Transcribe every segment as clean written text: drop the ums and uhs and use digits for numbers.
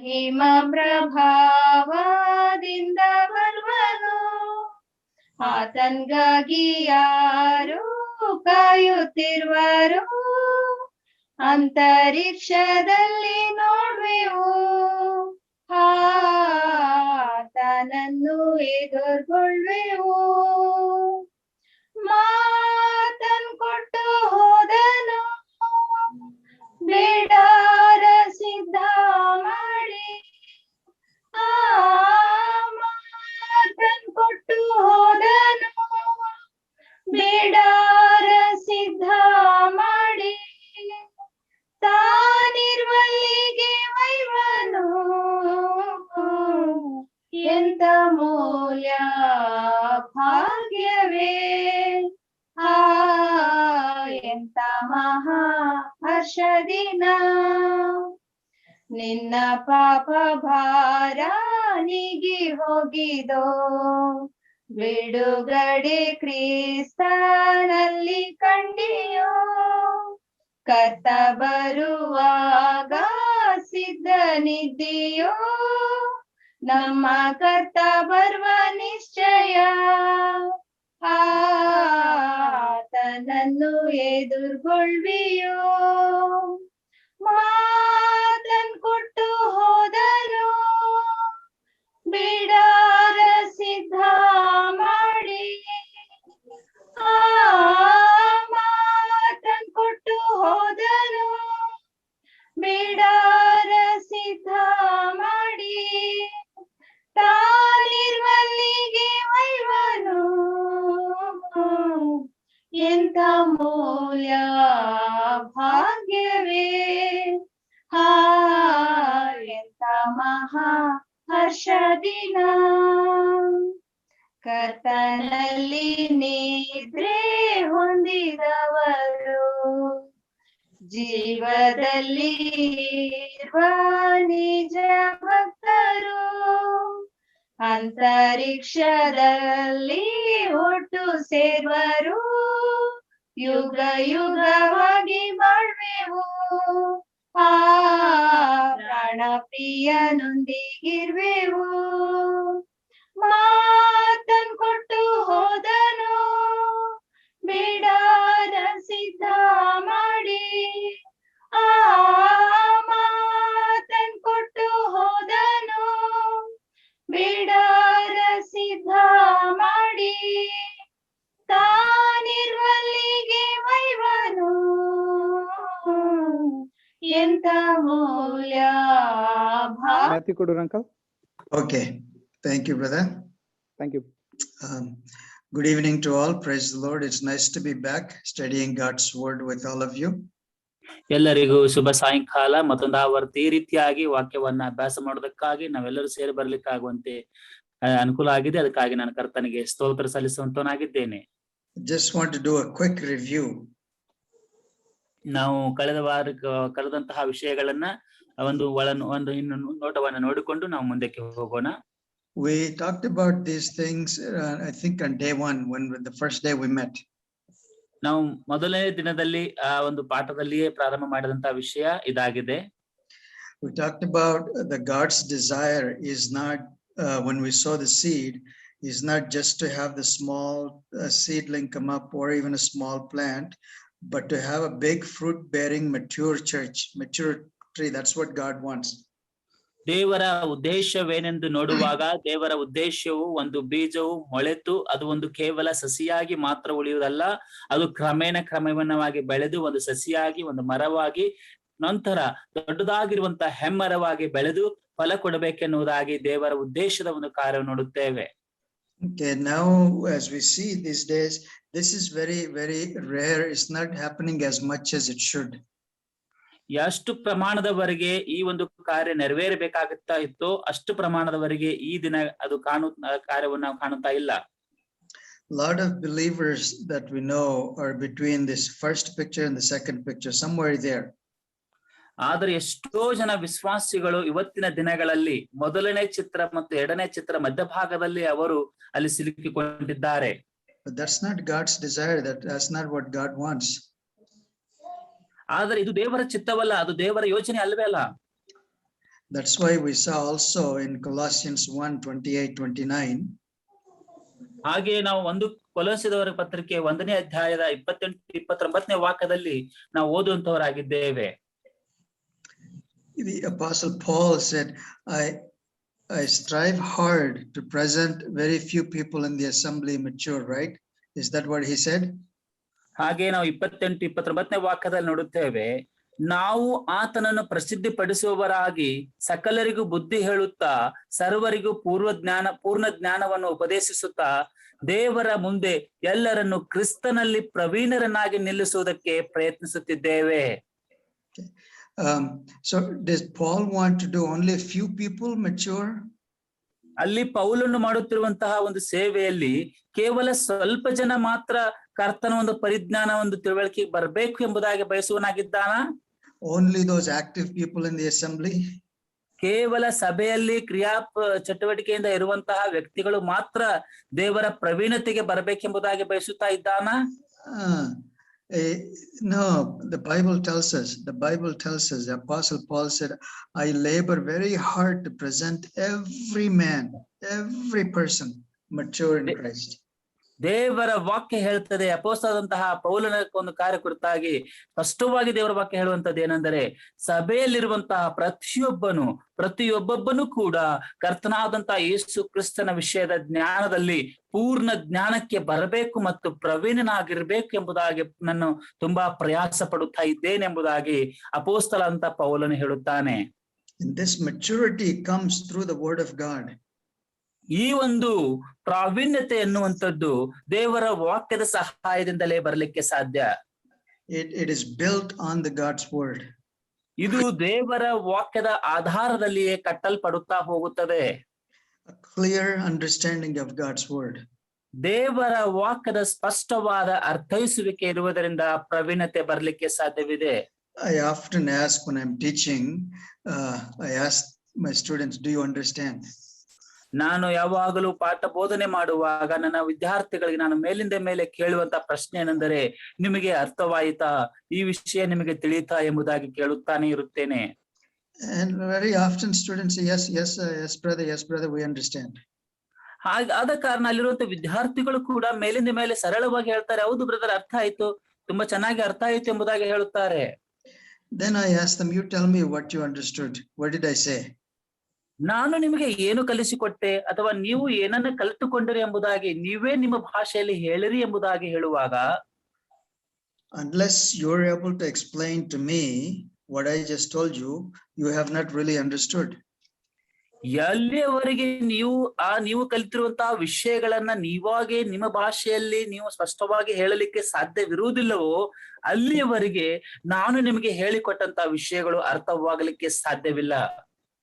ಹಿಮ ಪ್ರಭಾವದಿಂದ ಬರುವನು, ಆತನ್ಗಾಗಿ ಯಾರು ಕಾಯುತ್ತಿರುವರು, ಅಂತರಿಕ್ಷದಲ್ಲಿ ನೋಡುವೆವು, ಆತನನ್ನು ಎದುರುಗೊಳ್ಳುವೆವು. ಮಾತನ್ ಕೊಟ್ಟು ಹೋದನು, ಬೇಡಾರ ಸಿದ್ಧ ಮಾಡಿ, ಮಾತನ್ ಕೊಟ್ಟು ಹೋದನು, ಬೇಡಾರ ಸಿದ್ಧ ಮಾಡಿ, ತಾನಿರುವಲ್ಲಿಗೆ ಒಯ್ವನು, ಎಂತ ಮೂಲ್ಯ ಭಾಗ್ಯವೇ, ಎಂತ ಮಹಾ ಹರ್ಷದಿನ. ನಿನ್ನ ಪಾಪ ಭಾರ ನೀಗಿ ಹೋಗಿದೋ, ಬಿಡುಗಡೆ ಕ್ರಿಸ್ತನಲ್ಲಿ ಕಂಡಿಯೋ, ಕರ್ತ ಬರುವಾಗ ಸಿದ್ಧನಿದ್ದೀಯೋ, ನಮ್ಮ ಕರ್ತ ಬರುವ ನಿಶ್ಚಯ, ಆತನನ್ನು ಎದುರುಗೊಳ್ವಿಯೋ. ಮಾತನ್ ಕೊಟ್ಟು ಹೋದನು, ಬಿಡಾರ ಸಿದ್ಧ ಮಾಡಿ, ಮಾತನ್ ಕೊಟ್ಟು ಹೋದನು, ಬಿಡಾರ ಸಿದ್ಧ ಮಾಡಿ, ತಾನಿರುವಲ್ಲಿಗೆ ಒಯ್ವನು, ಎಂತ ಮೂಲ್ಯ ಭಾಗ್ಯವೇ, ಎಂತ ಮಹಾ ಹರ್ಷದಿನ. ಕರ್ತನಲ್ಲಿ ನಿದ್ರೆ ಹೊಂದಿದವರು, ಜೀವದಲ್ಲಿ ಇರುವ ನಿಜ ಭಕ್ತರು, ಅಂತರಿಕ್ಷದಲ್ಲಿ ಒಟ್ಟು ಸೇರ್ವರು, ಯುಗ ಯುಗವಾಗಿ ಬಾಳ್ವೆವು, ಪ್ರಾಣ ಪ್ರಿಯನೊಂದಿಗಿರ್ವೆವು. ಮಾತನ್ ಕೊಟ್ಟು ಹೋದನು, ಬಿಡಾರ ಸಿದ್ಧ ಮಾಡಿ, ಮಾತನ್ ಕೊಟ್ಟು ಹೋದನು, ಬಿಡಾರ ಸಿದ್ಧ ಮಾಡಿ, ತಾನಿರುವಲ್ಲಿಗೆ ಒಯ್ವನು, ಎಂತ Moolya Matthew Kadur uncle. Okay, thank you, brother. Thank you. Good evening to all. Praise the Lord. It's nice to be back studying God's word with all of you. ಎಲ್ಲರಿಗೂ ಶುಭ ಸಾಯಂಕಾಲ. ಮತ್ತೊಂದು ಆವರ್ತಿ ಈ ರೀತಿಯಾಗಿ ವಾಕ್ಯವನ್ನ ಅಭ್ಯಾಸ ಮಾಡೋದಕ್ಕಾಗಿ ನಾವೆಲ್ಲರೂ ಸೇರಿ ಬರ್ಲಿಕ್ಕಾಗುವಂತೆ ಅನುಕೂಲ ಆಗಿದೆ. ಅದಕ್ಕಾಗಿ ನಾನು ಕರ್ತನಿಗೆ ಸ್ತೋತ್ರ ಸಲ್ಲಿಸುವಂತನಾಗಿದ್ದೇನೆ. Just want to do a quick review. ನಾವು ಕಳೆದಂತಹ ವಿಷಯಗಳನ್ನ ಒಂದು ಇನ್ನು ನೋಟವನ್ನ ನೋಡಿಕೊಂಡು ನಾವು ಮುಂದಕ್ಕೆ ಹೋಗೋಣ. We talked about these things, I think on day one, when the first day we met. ನಾವು ಮೊದಲನೇ ದಿನದಲ್ಲಿ ಆ ಒಂದು ಪಾಠದಲ್ಲಿಯೇ ಪ್ರಾರಂಭ ಮಾಡಿದಂತಹ ವಿಷಯ ಇದಾಗಿದೆ. We talked about the God's desire is not, when we sow the seed, is not just to have the small seedling come up or even a small plant, but to have a big fruit-bearing mature church, mature tree. That's what God wants. ದೇವರ ಉದ್ದೇಶವೇನೆಂದು ನೋಡುವಾಗ ದೇವರ ಉದ್ದೇಶವು ಒಂದು ಬೀಜವು ಮೊಳೆತು ಅದು ಒಂದು ಕೇವಲ ಸಸಿಯಾಗಿ ಮಾತ್ರ ಉಳಿಯುವುದಲ್ಲ, ಅದು ಕ್ರಮೇಣವಾಗಿ ಬೆಳೆದು ಒಂದು ಸಸಿಯಾಗಿ ಒಂದು ಮರವಾಗಿ ನಂತರ ದೊಡ್ಡದಾಗಿರುವಂತಹ ಹೆಮ್ಮರವಾಗಿ ಬೆಳೆದು ಫಲ ಕೊಡಬೇಕೆನ್ನುವುದಾಗಿ ದೇವರ ಉದ್ದೇಶದ ಒಂದು ಕಾರ್ಯ ನೋಡುತ್ತೇವೆ. Okay, now as we see these days, this is very, very rare. It's not happening as much as it should. ಎಷ್ಟು ಪ್ರಮಾಣದವರೆಗೆ ಈ ಒಂದು ಕಾರ್ಯ ನೆರವೇರಬೇಕಾಗುತ್ತಾ ಇತ್ತೋ ಅಷ್ಟು ಪ್ರಮಾಣದವರೆಗೆ ಈ ದಿನ ಅದು ಕಾರ್ಯವನ್ನು ನಾವು ಕಾಣುತ್ತಾ ಇಲ್ಲ. lot of believers that we know are between this first picture and the second picture, somewhere there. ಆದರೆ ಎಷ್ಟೋ ಜನ ವಿಶ್ವಾಸಿಗಳು ಇವತ್ತಿನ ದಿನಗಳಲ್ಲಿ ಮೊದಲನೇ ಚಿತ್ರ ಮತ್ತು ಎರಡನೇ ಚಿತ್ರ ಮಧ್ಯಭಾಗದಲ್ಲಿ ಅವರು ಅಲ್ಲಿ ಸಿಲುಕಿಕೊಂಡಿದ್ದಾರೆ. But that's not God's desire. That's not what God wants. ಆದರೆ ಇದು ದೇವರ ಚಿತ್ತವಲ್ಲ, ಅದು ದೇವರ ಯೋಚನೆ ಅಲ್ವೇ ಅಲ್ಲ. That's why we saw also in Colossians 1:28-29. ಹಾಗೆ ನಾವು ಒಂದು ಕೊಲೊಸ್ಸೆದವರ ಪತ್ರಿಕೆ 1ನೇ ಅಧ್ಯಾಯದ 28-29ನೇ ವಾಕ್ಯದಲ್ಲಿ ನಾವು ಓದುವಂತವರಾಗಿದ್ದೇವೆ. The Apostle Paul said, I strive hard to present very few people in the assembly mature, right? Is that what he said? ಹಾಗೆ ನಾವು 28-29ನೇ ವಾಕ್ಯದಲ್ಲಿ ನೋಡುತ್ತೇವೆ, ನಾವು ಆತನನ್ನು ಪ್ರಸಿದ್ಧಿಪಡಿಸುವವರಾಗಿ ಸಕಲರಿಗೂ ಬುದ್ಧಿ ಹೇಳುತ್ತಾ ಸರ್ವರಿಗೂ ಪೂರ್ಣ ಜ್ಞಾನವನ್ನು ಉಪದೇಶಿಸುತ್ತಾ ದೇವರ ಮುಂದೆ ಎಲ್ಲರನ್ನು ಕ್ರಿಸ್ತನಲ್ಲಿ ಪ್ರವೀಣರನ್ನಾಗಿ ನಿಲ್ಲಿಸುವುದಕ್ಕೆ ಪ್ರಯತ್ನಿಸುತ್ತಿದ್ದೇವೆ. So does Paul want to do only a few people mature? ಅಲ್ಲಿ ಪೌಲನು ಮಾಡುತ್ತಿರುವಂತಹ ಒಂದು ಸೇವೆಯಲ್ಲಿ ಕೇವಲ ಸ್ವಲ್ಪ ಜನ ಮಾತ್ರ ಕರ್ತನ ಒಂದು ಪರಿಜ್ಞಾನ ಒಂದು ತಿಳುವಳಿಕೆ ಬರಬೇಕು ಎಂಬುದಾಗಿ ಬಯಸುವನಾಗಿದ್ದಾನ? Only those active people in the assembly? ಕೇವಲ ಸಭೆಯಲ್ಲಿ ಕ್ರಿಯಾ ಚಟುವಟಿಕೆಯಿಂದ ಇರುವಂತಹ ವ್ಯಕ್ತಿಗಳು ಮಾತ್ರ ದೇವರ ಪ್ರವೀಣತೆಗೆ ಬರಬೇಕೆಂಬುದಾಗಿ ಬಯಸುತ್ತಾ ಇದ್ದಾನ? No, the Bible tells us, the Apostle Paul said, I labor very hard to present every man, every person mature in Christ. ದೇವರ ವಾಕ್ಯ ಹೇಳ್ತದೆ, ಅಪೊಸ್ತಲನಾದಂತಹ ಪೌಲನ ಒಂದು ಕಾರ್ಯ ಕುರಿತಾಗಿ ಸ್ಪಷ್ಟವಾಗಿ ದೇವರ ವಾಕ್ಯ ಹೇಳುವಂತದ್ದು ಏನೆಂದರೆ, ಸಭೆಯಲ್ಲಿರುವಂತಹ ಪ್ರತಿಯೊಬ್ಬೊಬ್ಬನು ಕೂಡ ಕರ್ತನಾದಂತಹ ಯೇಸು ಕ್ರಿಸ್ತನ ವಿಷಯದ ಜ್ಞಾನದಲ್ಲಿ ಪೂರ್ಣ ಜ್ಞಾನಕ್ಕೆ ಬರಬೇಕು ಮತ್ತು ಪ್ರವೀಣನಾಗಿರ್ಬೇಕು ಎಂಬುದಾಗಿ ನಾನು ತುಂಬಾ ಪ್ರಯಾಸ ಪಡುತ್ತಾ ಇದ್ದೇನೆ ಎಂಬುದಾಗಿ ಅಪೊಸ್ತಲ ಅಂತ ಪೌಲನು ಹೇಳುತ್ತಾನೆ. And this maturity comes through the word of God. ಈ ಒಂದು ಪ್ರಾವೀಣ್ಯತೆ ಎನ್ನುವಂಥದ್ದು ದೇವರ ವಾಕ್ಯದ ಸಹಾಯದಿಂದಲೇ ಬರಲಿಕ್ಕೆ ಸಾಧ್ಯ. It is built on the God's word. ಇದು ದೇವರ ವಾಕ್ಯದ ಆಧಾರದಲ್ಲಿಯೇ ಕಟ್ಟಲ್ಪಡುತ್ತಾ ಹೋಗುತ್ತದೆ. A clear understanding of God's word. ದೇವರ ವಾಕ್ಯದ ಸ್ಪಷ್ಟವಾದ ಅರ್ಥೈಸುವಿಕೆ ಇರುವುದರಿಂದ ಪ್ರವೀಣತೆ ಬರಲಿಕ್ಕೆ ಸಾಧ್ಯವಿದೆ. I often ask when I'm teaching, I ask my students, do you understand? ನಾನು ಯಾವಾಗಲೂ ಪಾಠ ಬೋಧನೆ ಮಾಡುವಾಗ ನನ್ನ ವಿದ್ಯಾರ್ಥಿಗಳಿಗೆ ನಾನು ಮೇಲಿಂದ ಮೇಲೆ ಕೇಳುವಂತ ಪ್ರಶ್ನೆ ಏನೆಂದರೆ, ನಿಮಗೆ ಅರ್ಥವಾಯಿತಾ, ಈ ವಿಷಯ ನಿಮಗೆ ತಿಳಿಯಿತಾ ಎಂಬುದಾಗಿ ಕೇಳುತ್ತಾನೆ ಇರುತ್ತೇನೆ. And very often students say, yes brother, we understand. ಆದ ಕಾರಣ ಅಲ್ಲಿರುವಂತ ವಿದ್ಯಾರ್ಥಿಗಳು ಕೂಡ ಮೇಲಿಂದ ಮೇಲೆ ಸರಳವಾಗಿ ಹೇಳ್ತಾರೆ, ಹೌದು ಬ್ರದರ್, ಅರ್ಥ ಆಯ್ತು, ತುಂಬಾ ಚೆನ್ನಾಗಿ ಅರ್ಥ ಆಯ್ತು ಎಂಬುದಾಗಿ ಹೇಳುತ್ತಾರೆ. Then I ask them, you tell me what you understood. What did I say? ನಾನು ನಿಮಗೆ ಏನು ಕಲಿಸಿಕೊಟ್ಟೆ ಅಥವಾ ನೀವು ಏನನ್ನ ಕಲಿತುಕೊಂಡರಿ ಎಂಬುದಾಗಿ ನೀವೇ ನಿಮ್ಮ ಭಾಷೆಯಲ್ಲಿ ಹೇಳಿರಿ ಎಂಬುದಾಗಿ ಹೇಳುವಾಗ, unless you're able to explain to me what I just told you, you have not really understood. ಎಲ್ಲಿಯವರೆಗೆ ನೀವು ಕಲಿತಿರುವಂತಹ ವಿಷಯಗಳನ್ನ ನೀವಾಗೆ ನಿಮ್ಮ ಭಾಷೆಯಲ್ಲಿ ನೀವು ಸ್ಪಷ್ಟವಾಗಿ ಹೇಳಲಿಕ್ಕೆ ಸಾಧ್ಯವಿರುವುದಿಲ್ಲವೋ ಅಲ್ಲಿಯವರೆಗೆ ನಾನು ನಿಮಗೆ ಹೇಳಿಕೊಟ್ಟಂತಹ ವಿಷಯಗಳು ಅರ್ಥವಾಗಲಿಕ್ಕೆ ಸಾಧ್ಯವಿಲ್ಲ.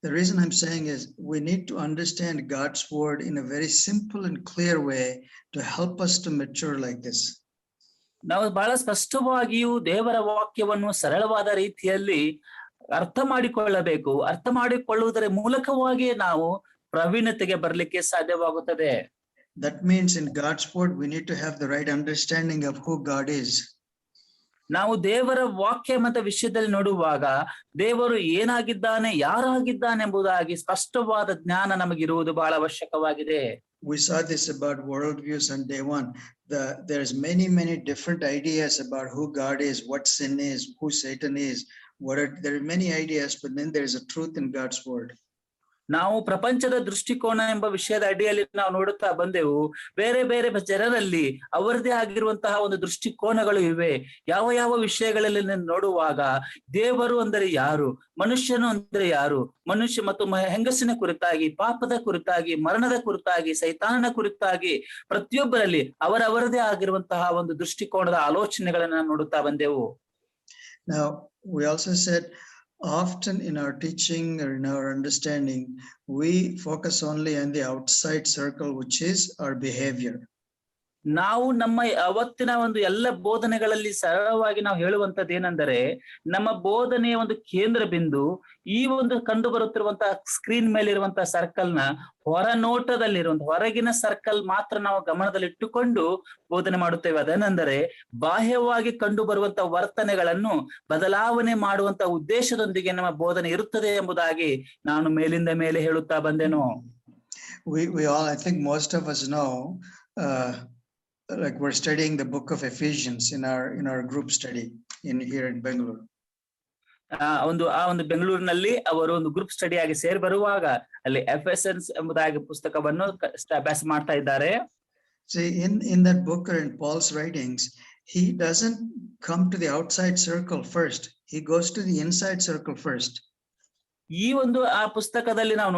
The reason I'm saying is we need to understand God's word in a very simple and clear way to help us to mature like this. ನಾವು ಬಹಳ ಸ್ಪಷ್ಟವಾಗಿಯೂ ದೇವರ ವಾಕ್ಯವನ್ನು ಸರಳವಾದ ರೀತಿಯಲ್ಲಿ ಅರ್ಥ ಮಾಡಿಕೊಳ್ಳಬೇಕು. ಅರ್ಥ ಮಾಡಿಕೊಳ್ಳುವುದರ ಮೂಲಕವಾಗಿ ನಾವು ಪ್ರವೀಣತೆಗೆ ಬರಲಿಕ್ಕೆ ಸಾಧ್ಯವಾಗುತ್ತದೆ. That means in God's word we need to have the right understanding of who God is. ನಾವು ದೇವರ ವಾಕ್ಯ ಮತ್ತು ವಿಷಯದಲ್ಲಿ ನೋಡುವಾಗ ದೇವರು ಏನಾಗಿದ್ದಾನೆ, ಯಾರಾಗಿದ್ದಾನೆ ಎಂಬುದಾಗಿ ಸ್ಪಷ್ಟವಾದ ಜ್ಞಾನ ನಮಗಿರುವುದು ಬಹಳ ಅವಶ್ಯಕವಾಗಿದೆ. We saw this about worldviews on day one. There's many different ideas about who God is, what sin is, who Satan is. There are many ideas, but then there is a truth in God's word. ನಾವು ಪ್ರಪಂಚದ ದೃಷ್ಟಿಕೋನ ಎಂಬ ವಿಷಯದ ಅಡಿಯಲ್ಲಿ ನಾವು ನೋಡುತ್ತಾ ಬಂದೆವು. ಬೇರೆ ಬೇರೆ ಜನರಲ್ಲಿ ಅವರದೇ ಆಗಿರುವಂತಹ ಒಂದು ದೃಷ್ಟಿಕೋನಗಳು ಇವೆ. ಯಾವ ವಿಷಯಗಳಲ್ಲಿ ನೋಡುವಾಗ ದೇವರು ಅಂದರೆ ಯಾರು, ಮನುಷ್ಯನು ಅಂದರೆ ಯಾರು, ಮನುಷ್ಯ ಮತ್ತು ಹೆಂಗಸಿನ ಕುರಿತಾಗಿ, ಪಾಪದ ಕುರಿತಾಗಿ, ಮರಣದ ಕುರಿತಾಗಿ, ಸೈತಾನನ ಕುರಿತಾಗಿ ಪ್ರತಿಯೊಬ್ಬರಲ್ಲಿ ಅವರವರದೇ ಆಗಿರುವಂತಹ ಒಂದು ದೃಷ್ಟಿಕೋನದ ಆಲೋಚನೆಗಳನ್ನ ನೋಡುತ್ತಾ ಬಂದೆವು. Now we also said, often in our teaching or in our understanding, we focus only on the outside circle, which is our behavior. ನಾವು ನಮ್ಮ ಅವತ್ತಿನ ಒಂದು ಎಲ್ಲ ಬೋಧನೆಗಳಲ್ಲಿ ಸರಳವಾಗಿ ನಾವು ಹೇಳುವಂತದ್ದು ಏನೆಂದರೆ, ನಮ್ಮ ಬೋಧನೆಯ ಒಂದು ಕೇಂದ್ರ ಬಿಂದು ಈ ಒಂದು ಕಂಡು ಬರುತ್ತಿರುವಂತಹ ಸ್ಕ್ರೀನ್ ಮೇಲೆ ಇರುವಂತಹ ಸರ್ಕಲ್ ನ ಹೊರನೋಟದಲ್ಲಿರುವಂತಹ ಹೊರಗಿನ ಸರ್ಕಲ್ ಮಾತ್ರ ನಾವು ಗಮನದಲ್ಲಿಟ್ಟುಕೊಂಡು ಬೋಧನೆ ಮಾಡುತ್ತೇವೆ. ಅದೇನೆಂದರೆ ಬಾಹ್ಯವಾಗಿ ಕಂಡು ಬರುವಂತಹ ವರ್ತನೆಗಳನ್ನು ಬದಲಾವಣೆ ಮಾಡುವಂತಹ ಉದ್ದೇಶದೊಂದಿಗೆ ನಮ್ಮ ಬೋಧನೆ ಇರುತ್ತದೆ ಎಂಬುದಾಗಿ ನಾನು ಮೇಲಿಂದ ಮೇಲೆ ಹೇಳುತ್ತಾ ಬಂದೆನು. We all, I think most of us know, like we're studying the book of Ephesians in our group study here in Bangalore. ಆ ಒಂದು ಬೆಂಗಳೂರಿನಲ್ಲಿ ಅವರು ಒಂದು ಗ್ರೂಪ್ ಸ್ಟಡಿ ಆಗಿ ಸೇರಿ ಬರುವಾಗ ಅಲ್ಲಿ ಎಫೆಸನ್ಸ್ ಎಂಬುದಾಗಿ ಪುಸ್ತಕವನ್ನು ಅಭ್ಯಾಸ ಮಾಡ್ತಾ ಇದ್ದಾರೆ. See, in that book or in Paul's writings, he doesn't come to the outside circle first. He goes to the inside circle first. ಈ ಒಂದು ಆ ಪುಸ್ತಕದಲ್ಲಿ ನಾವು